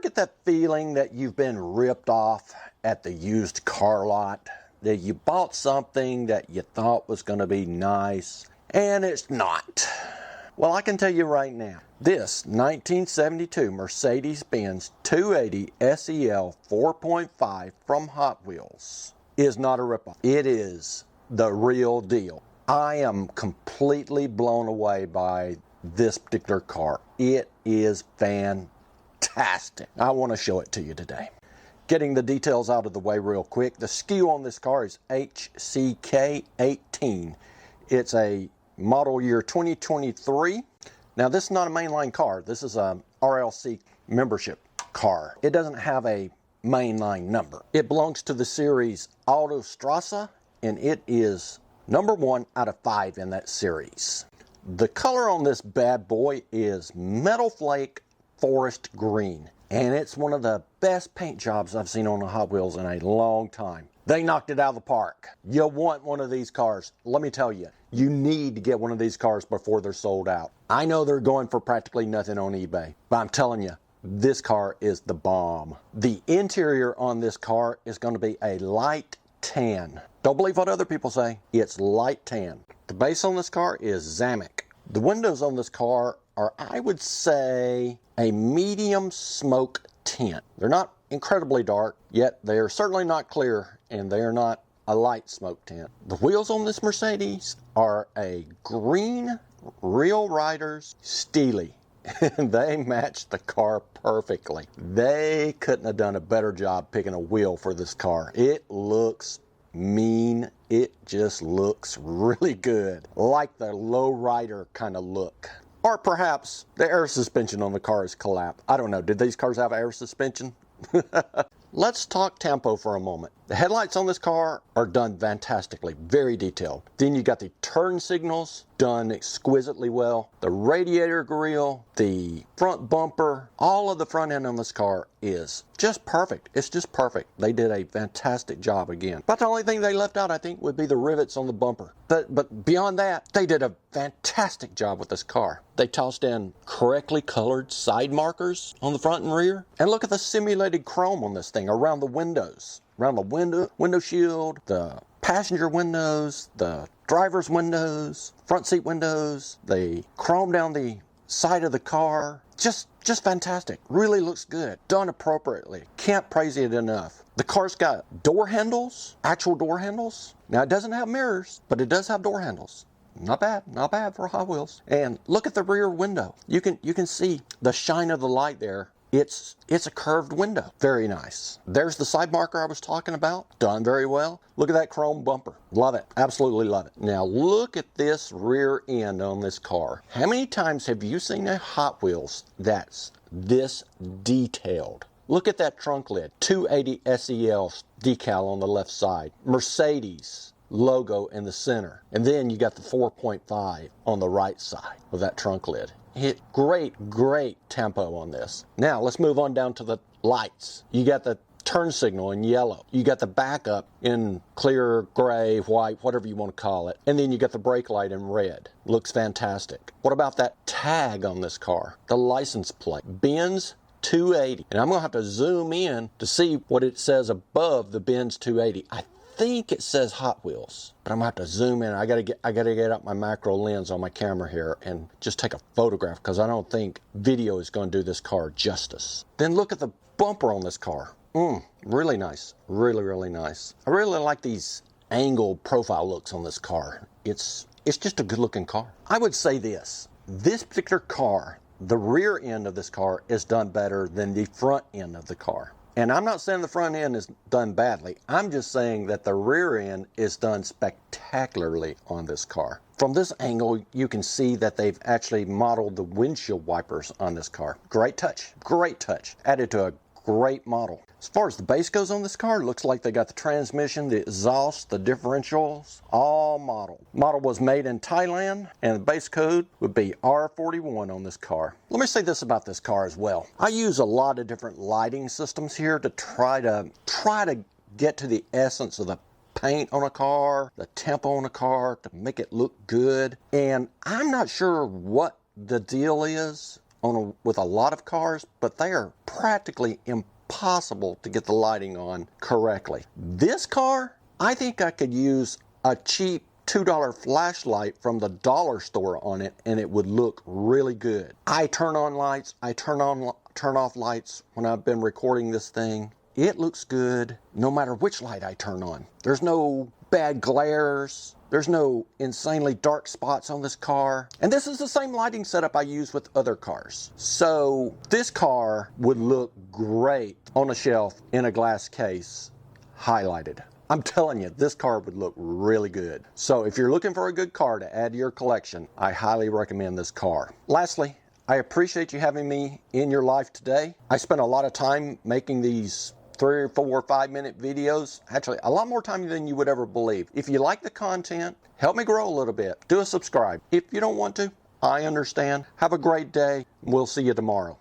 get that feeling that you've been ripped off at the used car lot? That you bought something that you thought was going to be nice, and it's not. Well, I can tell you right now, this 1972 Mercedes-Benz 280 SEL 4.5 from Hot Wheels is not a ripoff. It is the real deal. I am completely blown away by this particular car. It is fantastic. I want to show it to you today. Getting the details out of the way real quick. The SKU on this car is HCK18. It's a model year 2023. Now this is not a mainline car. This is a RLC membership car. It doesn't have a mainline number. It belongs to the series Autostrasse, and it is number 1 out of 5 in that series. The color on this bad boy is Metal Flake Forest Green, and it's one of the best paint jobs I've seen on the Hot Wheels in a long time. They knocked it out of the park. You want one of these cars. Let me tell you, you need to get one of these cars before they're sold out. I know they're going for practically nothing on eBay, but I'm telling you, this car is the bomb. The interior on this car is going to be a light tan. Don't believe what other people say. It's light tan. The base on this car is Zamic. The windows on this car are, I would say, a medium smoke tint. They're not incredibly dark, yet they are certainly not clear, and they are not a light smoke tint. The wheels on this Mercedes are a green Real Riders Steely. And they match the car perfectly. They couldn't have done a better job picking a wheel for this car. It looks mean. It just looks really good. Like the low rider kind of look. Or perhaps the air suspension on the car is collapsed. I don't know. Did these cars have air suspension? Let's talk tempo for a moment. The headlights on this car are done fantastically, very detailed. Then you got the turn signals done exquisitely well. The radiator grille, the front bumper, all of the front end on this car is just perfect. It's just perfect. They did a fantastic job again. But the only thing they left out, I think, would be the rivets on the bumper. But beyond that, they did a fantastic job with this car. They tossed in correctly colored side markers on the front and rear. And look at the simulated chrome on this thing around the windows. Around the window shield, the passenger windows, the driver's windows, front seat windows. They chrome down the side of the car. Just fantastic. Really looks good. Done appropriately. Can't praise it enough. The car's got door handles, actual door handles. Now it doesn't have mirrors, but it does have door handles. Not bad for Hot Wheels. And look at the rear window. You can see the shine of the light there. It's a curved window. Very nice. There's the side marker I was talking about. Done very well. Look at that chrome bumper. Love it. Absolutely love it. Now look at this rear end on this car. How many times have you seen a Hot Wheels that's this detailed? Look at that trunk lid. 280 SEL decal on the left side. Mercedes logo in the center. And then you got the 4.5 on the right side of that trunk lid. Hit great tempo on this. Now let's move on down to the lights. You got the turn signal in yellow. You got the backup in clear, gray, white, whatever you want to call it. And then you got the brake light in red. Looks fantastic. What about that tag on this car? The license plate. Benz 280. And I'm going to have to zoom in to see what it says above the Benz 280. I think it says Hot Wheels, but I'm gonna have to zoom in. I gotta get out my macro lens on my camera here and just take a photograph, because I don't think video is going to do this car justice. Then look at the bumper on this car. Really nice. Really nice. I really like these angle profile looks on this car. It's just a good looking car. I would say this particular car, the rear end of this car is done better than the front end of the car. And I'm not saying the front end is done badly. I'm just saying that the rear end is done spectacularly on this car. From this angle, you can see that they've actually modeled the windshield wipers on this car. Great touch. Added to a great model. As far as the base goes on this car, it looks like they got the transmission, the exhaust, the differentials, all modeled. Model was made in Thailand, and the base code would be R41 on this car. Let me say this about this car as well. I use a lot of different lighting systems here to try to get to the essence of the paint on a car, the tempo on a car, to make it look good. And I'm not sure what the deal is with a lot of cars, but they are practically impossible to get the lighting on correctly. This car, I think I could use a cheap $2 flashlight from the dollar store on it and it would look really good. I turn on lights, I turn off lights when I've been recording this thing. It looks good no matter which light I turn on. There's no bad glares. There's no insanely dark spots on this car. And this is the same lighting setup I use with other cars. So this car would look great on a shelf in a glass case, highlighted. I'm telling you, this car would look really good. So if you're looking for a good car to add to your collection, I highly recommend this car. Lastly, I appreciate you having me in your life today. I spent a lot of time making these 3 or 4 or 5 minute videos. Actually, a lot more time than you would ever believe. If you like the content, help me grow a little bit. Do a subscribe. If you don't want to, I understand. Have a great day. We'll see you tomorrow.